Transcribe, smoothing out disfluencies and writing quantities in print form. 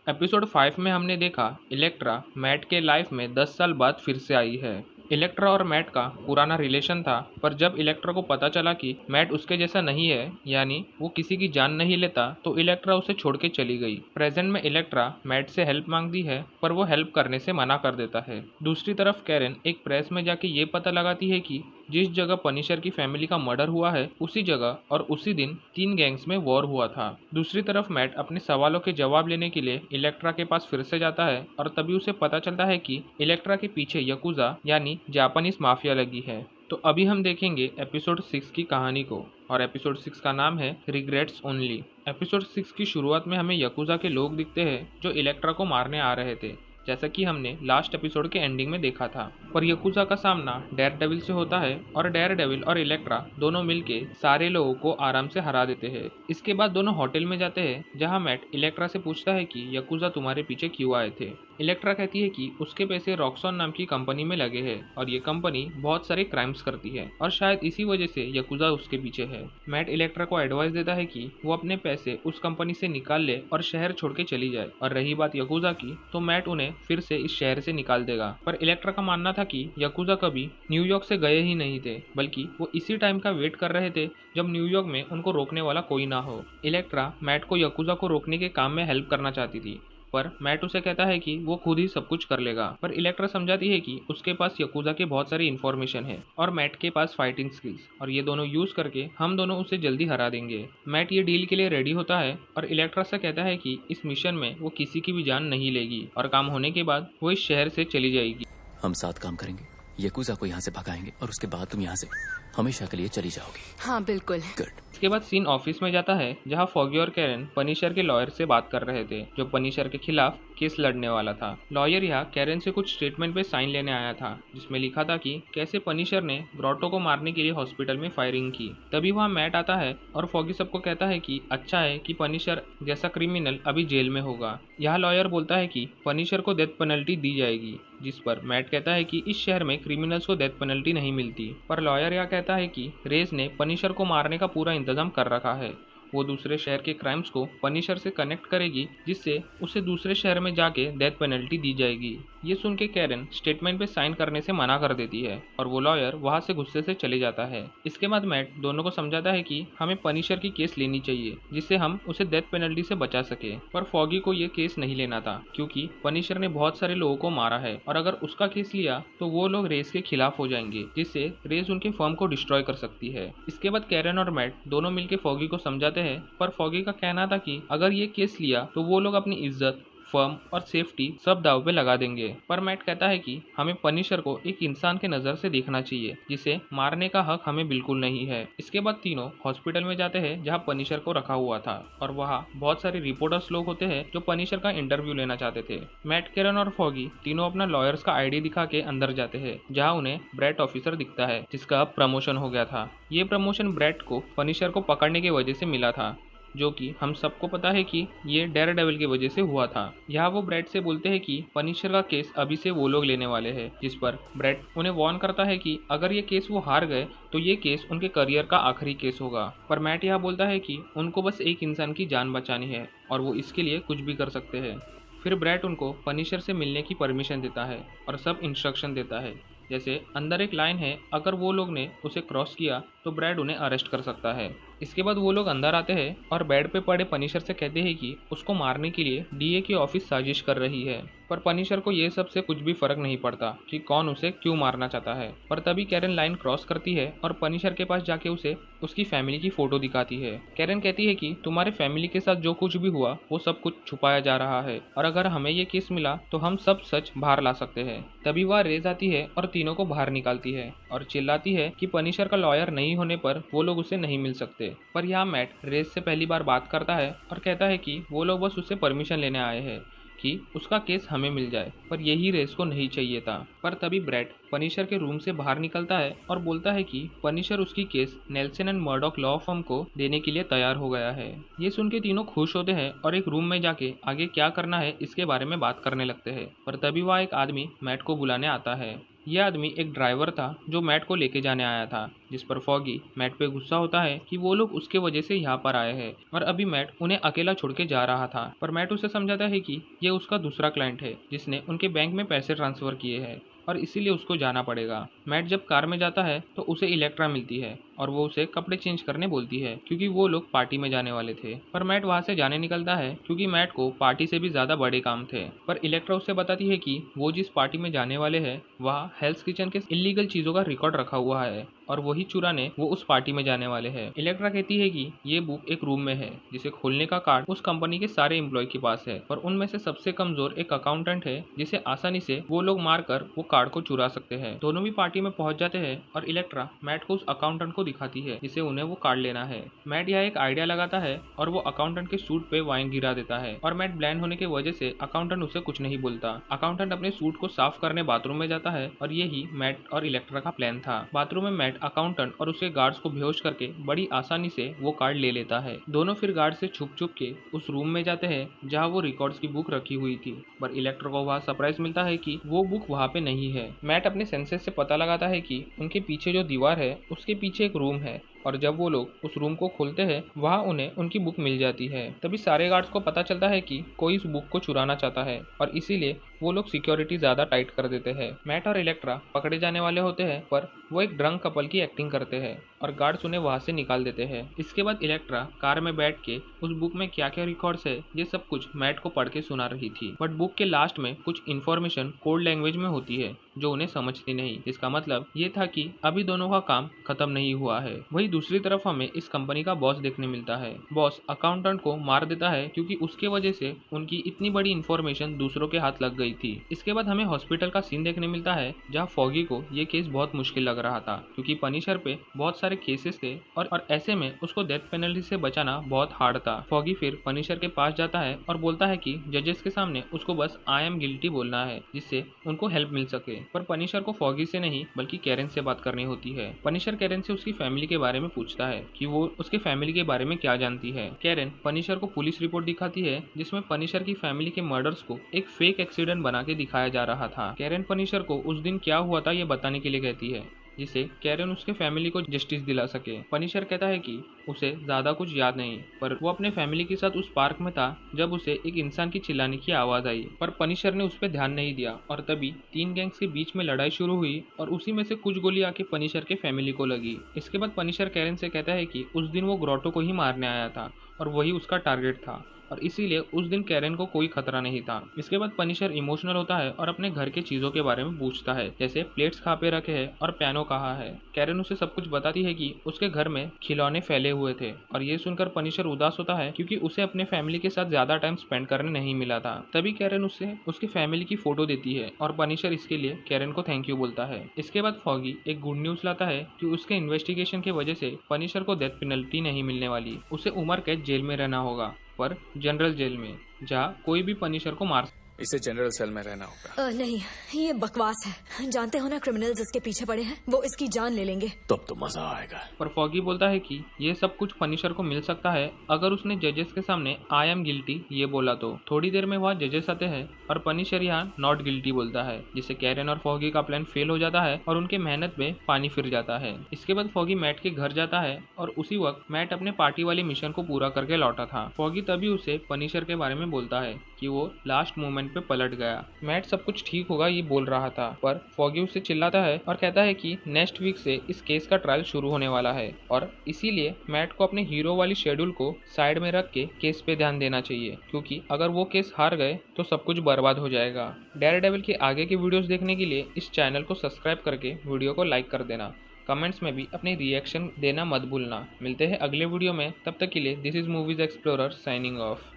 Episode 5 में हमने देखा इलेक्ट्रा मैट के लाइफ में 10 साल बाद फिर से आई है। इलेक्ट्रा और मैट का पुराना रिलेशन था, पर जब इलेक्ट्रा को पता चला कि मैट उसके जैसा नहीं है, यानी वो किसी की जान नहीं लेता, तो इलेक्ट्रा उसे छोड़ के चली गई। प्रेजेंट में इलेक्ट्रा मैट से हेल्प मांगती है, पर वो हेल्प करने से मना कर देता है। दूसरी तरफ कैरन एक प्रेस में जाके ये पता लगाती है कि जिस जगह पनिशर की फैमिली का मर्डर हुआ है, उसी जगह और उसी दिन 3 गैंग्स में वॉर हुआ था। दूसरी तरफ मैट अपने सवालों के जवाब लेने के लिए इलेक्ट्रा के पास फिर से जाता है और तभी उसे पता चलता है कि इलेक्ट्रा के पीछे यकुजा यानी जापानीज माफिया लगी है। तो अभी हम देखेंगे एपिसोड 6 की कहानी को, और एपिसोड 6 का नाम है रिग्रेट्स ओनली। एपिसोड 6 की शुरुआत में हमें यकुजा के लोग दिखते हैं जो इलेक्ट्रा को मारने आ रहे थे, जैसा कि हमने लास्ट एपिसोड के एंडिंग में देखा था। पर यकुजा का सामना डेयरडेविल से होता है और डेयरडेविल और इलेक्ट्रा दोनों मिलके सारे लोगों को आराम से हरा देते हैं। इसके बाद दोनों होटल में जाते हैं, जहां मैट इलेक्ट्रा से पूछता है कि यकुजा तुम्हारे पीछे क्यों आए थे। इलेक्ट्रा कहती है कि उसके पैसे रॉक्सॉन नाम की कंपनी में लगे हैं और ये कंपनी बहुत सारे क्राइम्स करती है और शायद इसी वजह से यकुजा उसके पीछे है। मैट इलेक्ट्रा को एडवाइस देता है कि वो अपने पैसे उस कंपनी से निकाल ले और शहर छोड़ के चली जाए, और रही बात यकुजा की, तो मैट उन्हें फिर से इस शहर से निकाल देगा। पर इलेक्ट्रा का मानना था कि यकुजा कभी न्यूयॉर्क से गए ही नहीं थे, बल्कि वो इसी टाइम का वेट कर रहे थे जब न्यूयॉर्क में उनको रोकने वाला कोई ना हो। इलेक्ट्रा मैट को यकुजा को रोकने के काम में हेल्प करना चाहती थी, पर मैट उसे कहता है कि वो खुद ही सब कुछ कर लेगा। पर इलेक्ट्रा समझाती है कि उसके पास यकुजा के बहुत सारी इन्फॉर्मेशन है और मैट के पास फाइटिंग स्किल्स, और ये दोनों यूज करके हम दोनों उसे जल्दी हरा देंगे। मैट ये डील के लिए रेडी होता है और इलेक्ट्रा से कहता है कि इस मिशन में वो किसी की भी जान नहीं लेगी और काम होने के बाद वो इस शहर से चली जाएगी। हम साथ काम करेंगे, यकुजा को यहाँ से भगाएंगे और उसके बाद तुम यहाँ से हमेशा के लिए चली जाओगी। हाँ बिल्कुल। गुड। इसके बाद सीन ऑफिस में जाता है, जहां फॉगी और कैरन पनिशर के लॉयर से बात कर रहे थे, जो पनिशर के खिलाफ केस लड़ने वाला था। लॉयर यहाँ कैरन से कुछ स्टेटमेंट पे साइन लेने आया था, जिसमें लिखा था कि कैसे पनिशर ने ग्रॉटो को मारने के लिए हॉस्पिटल में फायरिंग की। तभी वहाँ मैट आता है और फॉगी सबको कहता है कि अच्छा है कि पनिशर जैसा क्रिमिनल अभी जेल में होगा। यहाँ लॉयर बोलता है कि पनिशर को डेथ पेनल्टी दी जाएगी, जिस पर मैट कहता है कि इस शहर में क्रिमिनल्स को डेथ पेनल्टी नहीं मिलती। पर लॉयर यह कहता है कि रेज ने पनिशर को मारने का पूरा इंतजाम कर रखा है, वो दूसरे शहर के क्राइम्स को पनिशर से कनेक्ट करेगी, जिससे उसे दूसरे शहर में जाके डेथ पेनल्टी दी जाएगी। ये सुन के कैरन स्टेटमेंट पे साइन करने से मना कर देती है और वो लॉयर वहाँ से गुस्से से चले जाता है। इसके बाद मैट दोनों को समझाता है कि हमें पनिशर की केस लेनी चाहिए, जिससे हम उसे डेथ पेनल्टी से बचा सके। पर फॉगी को ये केस नहीं लेना था, क्योंकि पनिशर ने बहुत सारे लोगों को मारा है और अगर उसका केस लिया तो वो लोग रेस के खिलाफ हो जाएंगे, जिससे रेस उनके फर्म को डिस्ट्रॉय कर सकती है। इसके बाद कैरन और मैट दोनों मिलकर फॉगी को समझाते हैं, पर फॉगी का कहना था कि अगर ये केस लिया तो वो लोग अपनी इज्जत, फर्म और सेफ्टी सब दाव पे लगा देंगे। पर मैट कहता है कि हमें पनिशर को एक इंसान के नजर से देखना चाहिए, जिसे मारने का हक हमें बिल्कुल नहीं है। इसके बाद तीनों हॉस्पिटल में जाते हैं, जहां पनिशर को रखा हुआ था, और वहां बहुत सारे रिपोर्टर्स लोग होते हैं जो पनिशर का इंटरव्यू लेना चाहते थे। मैट, कैरन और फॉगी तीनों अपना लॉयर्स का आईडी दिखा के अंदर जाते हैं, जहाँ उन्हें ब्रैट ऑफिसर दिखता है, जिसका अब प्रमोशन हो गया था। ये प्रमोशन ब्रैट को पनिशर को पकड़ने की वजह से मिला था, जो कि हम सबको पता है कि ये डेयरडेविल की वजह से हुआ था। यहाँ वो ब्रैड से बोलते हैं कि पनिशर का केस अभी से वो लोग लेने वाले हैं, जिस पर ब्रैड उन्हें वार्न करता है कि अगर ये केस वो हार गए तो ये केस उनके करियर का आखिरी केस होगा। पर मैट यहाँ बोलता है कि उनको बस एक इंसान की जान बचानी है और वो इसके लिए कुछ भी कर सकते हैं। फिर ब्रैड उनको पनिशर से मिलने की परमिशन देता है और सब इंस्ट्रक्शन देता है, जैसे अंदर एक लाइन है, अगर वो लोग ने उसे क्रॉस किया तो ब्रैड उन्हें अरेस्ट कर सकता है। इसके बाद वो लोग अंदर आते हैं और बेड पे पड़े पनिशर से कहते हैं कि उसको मारने के लिए डीए की ऑफिस साजिश कर रही है। पर पनिशर को ये सब से कुछ भी फर्क नहीं पड़ता कि कौन उसे क्यों मारना चाहता है। पर तभी कैरन लाइन क्रॉस करती है और पनिशर के पास जाके उसे उसकी फैमिली की फोटो दिखाती है। कैरन कहती है कि तुम्हारे फैमिली के साथ जो कुछ भी हुआ वो सब कुछ छुपाया जा रहा है, और अगर हमें ये केस मिला तो हम सब सच बाहर ला सकते हैं। तभी वह रेज आती है और तीनों को बाहर निकालती है और चिल्लाती है कि पनिशर का लॉयर नहीं होने पर वो लोग उसे नहीं मिल सकते। पर यहाँ मैट रेस से पहली बार बात करता है और कहता है कि वो लोग बस उससे परमिशन लेने आए हैं कि उसका केस हमें मिल जाए, पर यही रेस को नहीं चाहिए था। पर तभी ब्रैड पनिशर के रूम से बाहर निकलता है और बोलता है कि पनिशर उसकी case Nelson and Murdock law firm को देने के लिए तैयार हो गया है। ये सुन के तीनों खुश होते हैं और एक रूम में जाके आगे क्या करना है इसके बारे में बात करने लगते हैं। पर तभी वह एक आदमी मैट को बुलाने आता है। यह आदमी एक ड्राइवर था जो मैट को लेके जाने आया था, जिस पर फॉगी मैट पे गुस्सा होता है कि वो लोग उसके वजह से यहाँ पर आए हैं और अभी मैट उन्हें अकेला छोड़ के जा रहा था। पर मैट उसे समझाता है कि ये उसका दूसरा क्लाइंट है जिसने उनके बैंक में पैसे ट्रांसफर किए हैं और इसीलिए उसको जाना पड़ेगा। मैट जब कार में जाता है तो उसे इलेक्ट्रा मिलती है और वो उसे कपड़े चेंज करने बोलती है क्योंकि वो लोग पार्टी में जाने वाले थे। पर मैट वहाँ से जाने निकलता है क्योंकि मैट को पार्टी से भी ज्यादा बड़े काम थे। पर इलेक्ट्रा उसे बताती है कि वो जिस पार्टी में जाने वाले हैं वहाँ हेल्स किचन के इलीगल चीजों का रिकॉर्ड रखा हुआ है और वही चुराने वो उस पार्टी में जाने वाले हैं। इलेक्ट्रा कहती है कि ये बुक एक रूम में है जिसे खोलने का कार्ड उस कंपनी के सारे एम्प्लॉय के पास है और उनमें से सबसे कमजोर एक अकाउंटेंट है जिसे आसानी से वो लोग मारकर वो कार्ड को चुरा सकते हैं। दोनों भी पार्टी में पहुंच जाते हैं और इलेक्ट्रा मैट को उस अकाउंटेंट को दिखाती है जिसे उन्हें वो कार्ड लेना है। मैट यह एक आइडिया लगाता है और वो अकाउंटेंट के सूट पे वाइन गिरा देता है और मैट ब्लाइंड होने की वजह से अकाउंटेंट उसे कुछ नहीं बोलता। अकाउंटेंट अपने सूट को साफ करने बाथरूम में जाता है और यही मैट और इलेक्ट्रा का प्लान था। बाथरूम में मैट अकाउंटेंट और उसके गार्ड्स को बेहोश करके बड़ी आसानी से वो कार्ड ले लेता है। दोनों फिर गार्ड से छुप छुप के उस रूम में जाते हैं जहाँ वो रिकॉर्ड्स की बुक रखी हुई थी। पर इलेक्ट्रा को वहाँ सरप्राइज मिलता है कि वो बुक वहाँ पे नहीं है। मैट अपने सेंसेस से पता लगाता है कि उनके पीछे जो दीवार है उसके पीछे एक रूम है और जब वो लोग उस रूम को खोलते हैं वहाँ उन्हें उनकी बुक मिल जाती है। तभी सारे गार्ड्स को पता चलता है कि कोई इस बुक को चुराना चाहता है और इसीलिए वो लोग सिक्योरिटी ज्यादा टाइट कर देते हैं। मैट और इलेक्ट्रा पकड़े जाने वाले होते हैं पर वो एक ड्रंक कपल की एक्टिंग करते हैं और गार्ड्स उन्हें वहाँ से निकाल देते हैं। इसके बाद इलेक्ट्रा कार में बैठ के उस बुक में क्या क्या रिकॉर्ड्स है ये सब कुछ मैट को पढ़ के सुना रही थी। बट बुक के लास्ट में कुछ इन्फॉर्मेशन कोड लैंग्वेज में होती है जो उन्हें समझती नहीं। इसका मतलब ये था कि अभी दोनों का काम खत्म नहीं हुआ है। वही दूसरी तरफ हमें इस कंपनी का बॉस देखने मिलता है। बॉस अकाउंटेंट को मार देता है क्योंकि उसके वजह से उनकी इतनी बड़ी इन्फॉर्मेशन दूसरों के हाथ लग गई थी। इसके बाद हमें हॉस्पिटल का सीन देखने मिलता है जहाँ फॉगी को ये केस बहुत मुश्किल लग रहा था क्योंकि पनिशर पे बहुत सारे केसेस थे और ऐसे में उसको डेथ पेनल्टी से बचाना बहुत हार्ड था। फॉगी फिर पनिशर के पास जाता है और बोलता है कि जजेस के सामने उसको बस आई एम गिल्टी बोलना है जिससे उनको हेल्प मिल सके। पर पनिशर को फॉगी से नहीं बल्कि कैरन से बात करनी होती है। पनिशर कैरन से उसकी फैमिली के बारे में पूछता है कि वो उसके फैमिली के बारे में क्या जानती है। कैरन पनिशर को पुलिस रिपोर्ट दिखाती है जिसमें पनिशर की फैमिली के मर्डर्स को एक फेक एक्सीडेंट बना के दिखाया जा रहा था। कैरन पनिशर को उस दिन क्या हुआ था ये बताने के लिए कहती है जिसे कैरन उसके फैमिली को जस्टिस दिला सके। पनिशर कहता है कि उसे ज्यादा कुछ याद नहीं पर वो अपने फैमिली के साथ उस पार्क में था जब उसे एक इंसान की चिल्लाने की आवाज आई। पर पनिशर ने उस पर ध्यान नहीं दिया और तभी 3 गैंग्स के बीच में लड़ाई शुरू हुई और उसी में से कुछ गोली आके पनिशर के फैमिली को लगी। इसके बाद पनिशर कैरन से कहता है कि उस दिन वो ग्रोटो को ही मारने आया था और वही उसका टारगेट था और इसीलिए उस दिन कैरन को कोई खतरा नहीं था। इसके बाद पनिशर इमोशनल होता है और अपने घर के चीजों के बारे में पूछता है जैसे प्लेट्स कहाँ पे रखे हैं और पियानो कहाँ है। कैरन उसे सब कुछ बताती है कि उसके घर में खिलौने फैले हुए थे और ये सुनकर पनिशर उदास होता है क्योंकि उसे अपने फैमिली के साथ ज्यादा टाइम स्पेंड करने नहीं मिला था। तभी कैरन उसे उसकी फैमिली की फोटो देती है और पनिशर इसके लिए कैरन को थैंक यू बोलता है। इसके बाद फॉगी एक गुड न्यूज लाता है कि उसके इन्वेस्टिगेशन की वजह से पनिशर को डेथ पेनल्टी नहीं मिलने वाली। उसे उम्र कैद जेल में रहना होगा पर जनरल जेल में जहाँ कोई भी पनिशर को मार। इसे जनरल सेल में रहना होगा। नहीं, ये बकवास है। जानते हो ना क्रिमिनल्स इसके पीछे पड़े हैं, वो इसकी जान ले लेंगे। तब तो मजा आएगा। पर फॉगी बोलता है कि ये सब कुछ पनिशर को मिल सकता है अगर उसने जजेस के सामने आई एम गिल्टी ये बोला तो। थोड़ी देर में वहाँ जजेस आते हैं और पनिशर यहाँ नॉट गिल्टी बोलता है जिससे कैरन और फॉगी का प्लान फेल हो जाता है और उनके मेहनत में पानी फिर जाता है। इसके बाद फॉगी मैट के घर जाता है और उसी वक्त मैट अपने पार्टी वाले मिशन को पूरा करके लौटा था। फॉगी तभी उसे पनिशर के बारे में बोलता है कि वो लास्ट मोमेंट पे पलट गया। मैट सब कुछ ठीक होगा ये बोल रहा था पर फॉगी उसे चिल्लाता है और कहता है कि नेक्स्ट वीक से इस केस का ट्रायल शुरू होने वाला है और इसीलिए मैट को अपने हीरो वाली शेड्यूल को साइड में रख के केस पे ध्यान देना चाहिए क्योंकि अगर वो केस हार गए तो सब कुछ बर्बाद हो जाएगा। डेयरडेविल के आगे की वीडियोस देखने के लिए इस चैनल को सब्सक्राइब करके वीडियो को लाइक कर देना। कमेंट्स में भी अपने रिएक्शन देना मत भूलना। मिलते हैं अगले वीडियो में, तब तक के लिए this is movies explorer signing off.